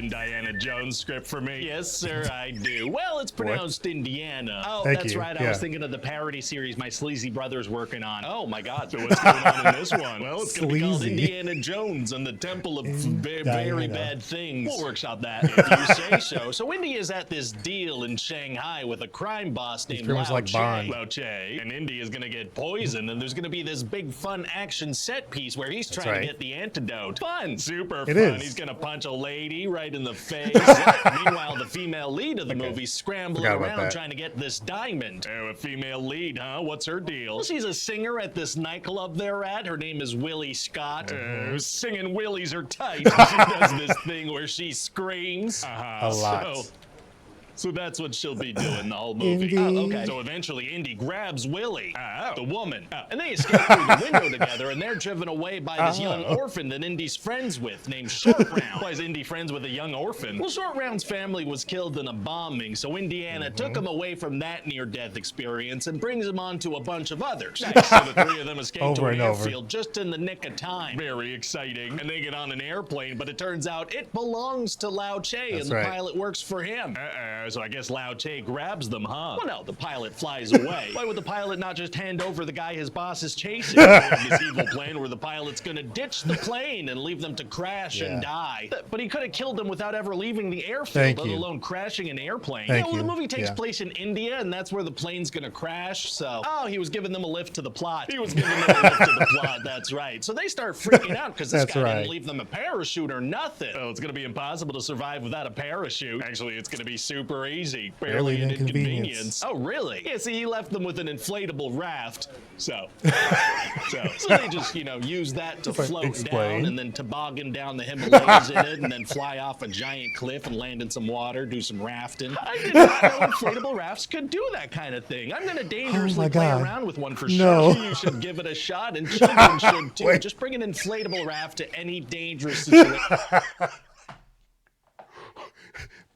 Indiana Jones script for me? Yes, sir, I do. Well, it's pronounced Indiana. Oh, Thank that's you. right. I Yeah. was thinking of the parody series my sleazy brother's working on. Oh, my God. So what's going on in this one? Well, it's going to be called Sleazy. Indiana Jones and the Temple of Very Diana. Bad Things. We'll workshop that if you say so. So India's at this deal in Shanghai with a crime boss named pretty much Lao like Bond. Lao Che. And Indy is going to get poisoned, and there's going to be this big fun action set piece where he's trying to get the antidote. Fun. Super fun. is. He's going to punch a lady right in the face. Meanwhile, the female lead of the movie's scrambling around trying to get this diamond. Oh, a female lead, huh? What's her deal? Well, she's a singer at this nightclub they're at. Her name is Willie Scott. Singing Willies are tight. She does this thing where she screams. A lot. So that's what she'll be doing the whole movie. Indy. Oh, okay. So eventually Indy grabs Willie, the woman, and they escape through the window together, and they're driven away by this young orphan that Indy's friends with named Short Round. Why is Indy friends with a young orphan? Well, Short Round's family was killed in a bombing, so Indiana took him away from that near-death experience and brings him on to a bunch of others. Nice. So the three of them escape to an airfield just in the nick of time. Very exciting. And they get on an airplane, but it turns out it belongs to Lao Che, and the pilot works for him. So I guess Lao Che grabs them, huh? Well, no, the pilot flies away. Why would the pilot not just hand over the guy his boss is chasing? This evil plan where the pilot's gonna ditch the plane and leave them to crash and die. But he could have killed them without ever leaving the airfield, let alone crashing an airplane. Well, the movie takes place in India, and that's where the plane's gonna crash, so... Oh, he was giving them a lift to the plot. He was giving them a lift to the plot, that's right. So they start freaking out because this guy didn't leave them a parachute or nothing. Oh, it's gonna be impossible to survive without a parachute. Actually, it's gonna be super easy. Barely an inconvenience. Oh, really? Yeah, see, he left them with an inflatable raft. So they just, use that to float down and then toboggan down the Himalayas in it and then fly off a giant cliff and land in some water, do some rafting. I did not know inflatable rafts could do that kind of thing. I'm going to dangerously play around with one for sure. You should give it a shot, and children should too. Just bring an inflatable raft to any dangerous situation.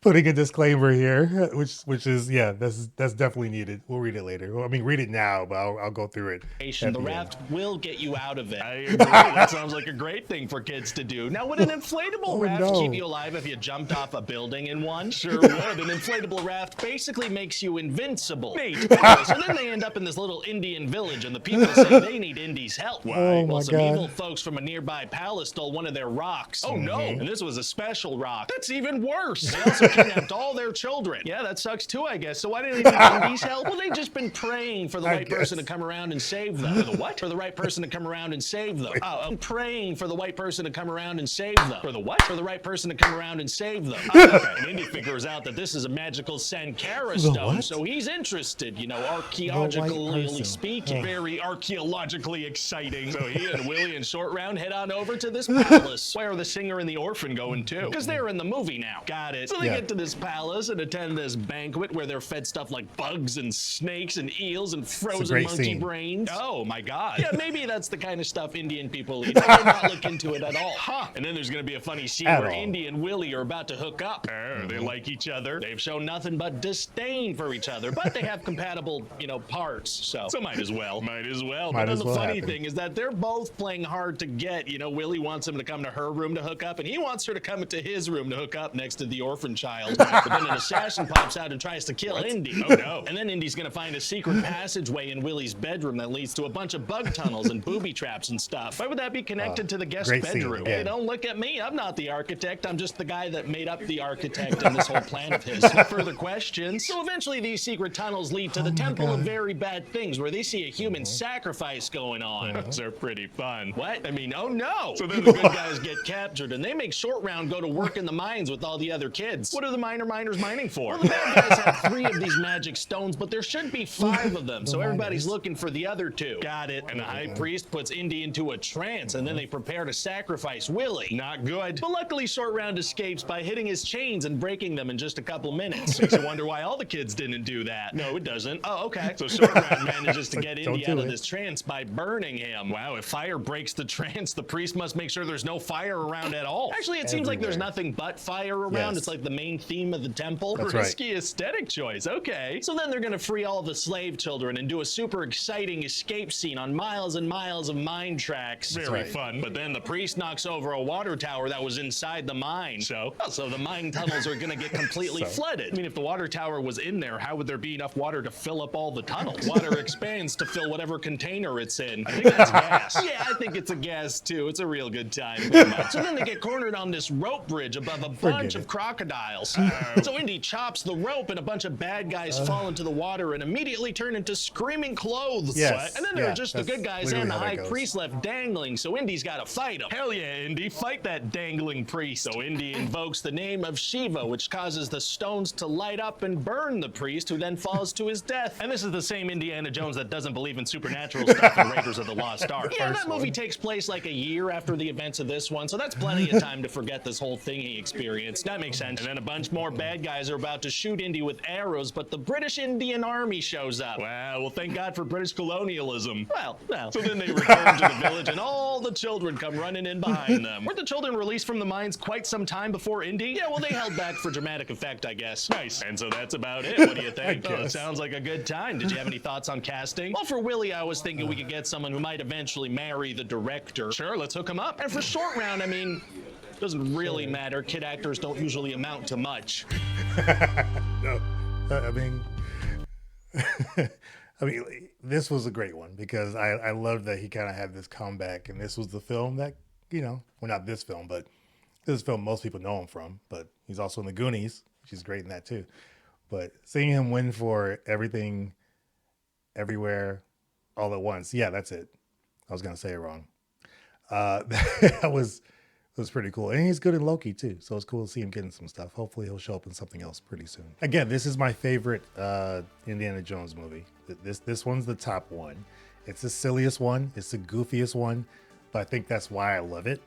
Putting a disclaimer here, which is that's definitely needed. We'll read it later. I mean, read it now, but I'll go through it. The raft will get you out of it. I agree. That sounds like a great thing for kids to do. Now, would an inflatable raft keep you alive if you jumped off a building in one? Sure would. An inflatable raft basically makes you invincible. So then they end up in this little Indian village, and the people say they need Indy's help. Why? Well, some evil folks from a nearby palace stole one of their rocks. Oh no! And this was a special rock. That's even worse. They also kidnapped all their children. Yeah, that sucks too, I guess. So why didn't they need Indy's help? Well, they've just been praying for the right person to come around and save them. For the what? For the right person to come around and save them. I'm praying for the right person to come around and save them. For the what? For the right person to come around and save them. Okay. And Indy figures out that this is a magical Sankara stone, so he's interested, archaeologically speaking. Very archaeologically exciting. So he and Willie and Short Round head on over to this palace. Where are the singer and the orphan going to? Because they're in the movie now. Got it. So they get to this palace and attend this banquet where they're fed stuff like bugs and snakes and eels and frozen monkey brains. Oh my God. Yeah, maybe that's the kind of stuff Indian people eat. I did not look into it at all. And then there's going to be a funny scene where Indy and Willie are about to hook up. They like each other. They've shown nothing but disdain for each other, but they have compatible, parts. So might as well. But then the funny thing is that they're both playing hard to get. Willie wants him to come to her room to hook up, and he wants her to come into his room to hook up next to the orphan child. But then an assassin pops out and tries to kill Indy. Oh no. And then Indy's gonna find a secret passageway in Willie's bedroom that leads to a bunch of bug tunnels and booby traps and stuff. Why would that be connected to the guest bedroom? Hey, don't look at me. I'm not the architect. I'm just the guy that made up the architect in this whole plan of his. No further questions. So eventually these secret tunnels lead to the Temple of Very Bad Things, where they see a human sacrifice going on. Those are pretty fun. What? I mean, oh no. So then the good guys get captured, and they make Short Round go to work in the mines with all the other kids. What are the miners mining for? Well, the bad guys have 3 of these magic stones, but there should be 5 of them, so everybody's looking for the other 2. Got it. And the high priest puts Indy into a trance, and then they prepare to sacrifice Willie. Not good. But luckily, Short Round escapes by hitting his chains and breaking them in just a couple minutes. Makes you wonder why all the kids didn't do that. No, it doesn't. Oh, okay. So Short Round manages to get Indy out of this trance by burning him. Wow, if fire breaks the trance, the priest must make sure there's no fire around at all. Actually, it seems like there's nothing but fire around. It's like the main main theme of the temple. That's right. Risky aesthetic choice, okay. So then they're gonna free all the slave children and do a super exciting escape scene on miles and miles of mine tracks. Very fun. But then the priest knocks over a water tower that was inside the mine. So the mine tunnels are gonna get completely flooded. I mean, if the water tower was in there, how would there be enough water to fill up all the tunnels? Water expands to fill whatever container it's in. I think that's gas. Yeah, I think it's a gas too. It's a real good time. So then they get cornered on this rope bridge above a bunch of crocodiles. So Indy chops the rope and a bunch of bad guys fall into the water and immediately turn into screaming clothes. Yes. And then there are just the good guys and the high priest left dangling, so Indy's gotta fight him. Hell yeah, Indy, fight that dangling priest. So Indy invokes the name of Shiva, which causes the stones to light up and burn the priest, who then falls to his death. And this is the same Indiana Jones that doesn't believe in supernatural stuff in Raiders of the Lost Ark. Yeah, that movie takes place like a year after the events of this one, so that's plenty of time to forget this whole thing he experienced. That makes sense. And then a bunch more bad guys are about to shoot Indy with arrows, but the British Indian Army shows up. Wow, well, thank God for British colonialism. Well. So then they return to the village, and all the children come running in behind them. Weren't the children released from the mines quite some time before Indy? Yeah, well, they held back for dramatic effect, I guess. Nice. And so that's about it. What do you think? It sounds like a good time. Did you have any thoughts on casting? Well, for Willie, I was thinking we could get someone who might eventually marry the director. Sure, let's hook him up. And for Short Round, I mean, doesn't really matter. Kid actors don't usually amount to much. No, I mean, this was a great one because I love that he kind of had this comeback, and this was the film that, well, not this film, but this is a film most people know him from, but he's also in The Goonies, which is great in that too. But seeing him win for Everything, Everywhere, All at Once, yeah, that's it. I was going to say it wrong. That was pretty cool. And he's good in Loki too. So it's cool to see him getting some stuff. Hopefully he'll show up in something else pretty soon. Again, this is my favorite Indiana Jones movie. This one's the top one. It's the silliest one. It's the goofiest one. But I think that's why I love it.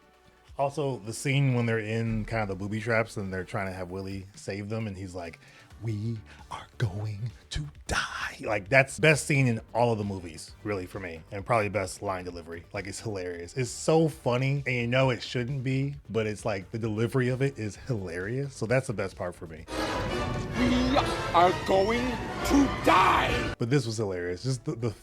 Also, the scene when they're in kind of the booby traps and they're trying to have Willie save them. And he's like, "We are going to die." Like, that's the best scene in all of the movies, really, for me. And probably best line delivery. Like, it's hilarious. It's so funny, and it shouldn't be, but it's like the delivery of it is hilarious. So that's the best part for me. We are going to die. But this was hilarious. Just the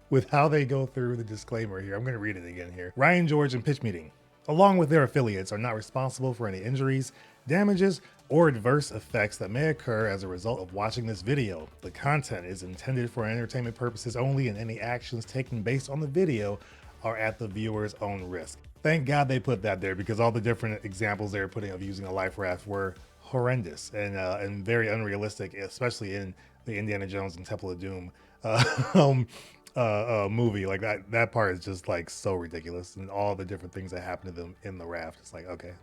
with how they go through the disclaimer here. I'm going to read it again here. Ryan George and Pitch Meeting, along with their affiliates, are not responsible for any injuries, damages, or adverse effects that may occur as a result of watching this video. The content is intended for entertainment purposes only, and any actions taken based on the video are at the viewer's own risk. Thank God they put that there, because all the different examples they were putting of using a life raft were horrendous and very unrealistic, especially in the Indiana Jones and Temple of Doom movie. Like that part is just like so ridiculous, and all the different things that happen to them in the raft. It's like, okay,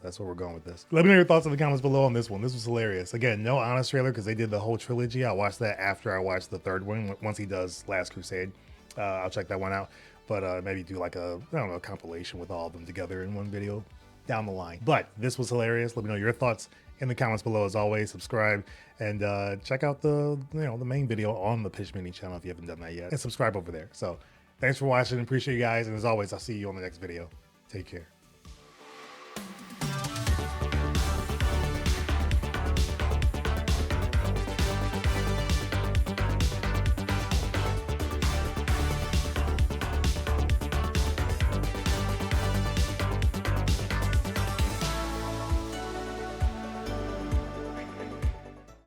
that's where we're going with this. Let me know your thoughts in the comments below on this one. This was hilarious. Again, no honest trailer because they did the whole trilogy. I watched that after I watched the third one. Once he does Last Crusade, I'll check that one out. But maybe do like a compilation with all of them together in one video down the line. But this was hilarious. Let me know your thoughts in the comments below. As always, subscribe and check out the main video on the Pitch Meeting channel if you haven't done that yet, and subscribe over there. So thanks for watching. Appreciate you guys, and as always, I'll see you on the next video. Take care.